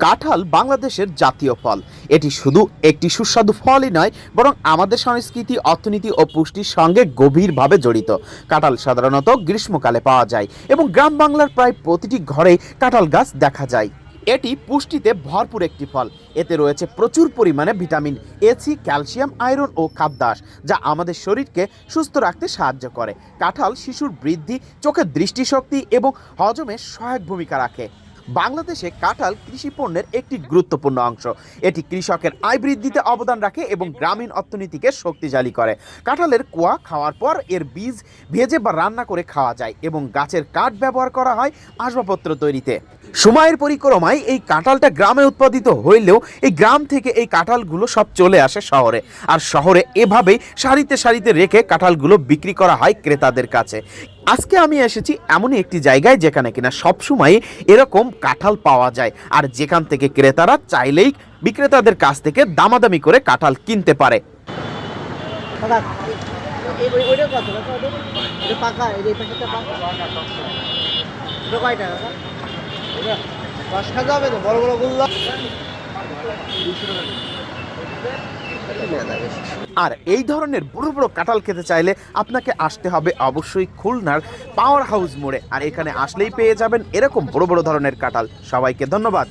কাঁঠাল বাংলাদেশের জাতীয় ফল। এটি শুধু একটি সুস্বাদু ফলই নয়, বরং আমাদের সংস্কৃতি, অর্থনীতি ও পুষ্টির সঙ্গে গভীরভাবে জড়িত। কাঁঠাল সাধারণত গ্রীষ্মকালে পাওয়া যায় এবং গ্রাম বাংলার প্রায় প্রতিটি ঘরেই কাঁঠাল গাছ দেখা যায়। এটি পুষ্টিতে ভরপুর একটি ফল। এতে রয়েছে প্রচুর পরিমাণে vitamin A, C, calcium, iron ও খাদ্যাঁশ, যা আমাদের শরীরকে সুস্থ রাখতে সাহায্য করে। কাঁঠাল শিশুর বৃদ্ধি, চোখের দৃষ্টিশক্তি এবং হজমে সহায়ক ভূমিকা রাখে। বাংলাদেশে কাঁঠাল কৃষি পণ্যের একটি গুরুত্বপূর্ণ অংশ। এটি কৃষকের আয় বৃদ্ধিতে অবদান রাখে এবং গ্রামীণ অর্থনীতিকে শক্তিশালী করে। কাঁঠালের কোয়া খাওয়ার পর এর বীজ ভেজে বা রান্না করে খাওয়া যায় এবং গাছের কাঠ ব্যবহার করা হয় আসবাবপত্র তৈরিতে। সময়ের পরিক্রমায় এই কাঁঠালটা গ্রামে উৎপাদিত হইলেও এই গ্রাম থেকে এই কাঁঠালগুলো সব চলে আসে শহরে, আর শহরে এভাবেই সারিতে সারিতে রেখে কাঁঠালগুলো বিক্রি করা হয় ক্রেতাদের কাছে। আজকে আমি এসেছি এমনই একটি জায়গায় যেখানে কিনা সবসময় এরকম কাঁঠাল পাওয়া যায়, আর যেখান থেকে ক্রেতারা চাইলেই বিক্রেতাদের কাছ থেকে দামাদামি করে কাঁঠাল কিনতে পারে। আর এই ধরনের বড় বড় কাঁঠাল খেতে চাইলে আপনাকে আসতে হবে অবশ্যই খুলনার পাওয়ার হাউস মোড়ে, আর এখানে আসলেই পেয়ে যাবেন এরকম বড় বড় ধরনের কাঁঠাল। সবাইকে ধন্যবাদ।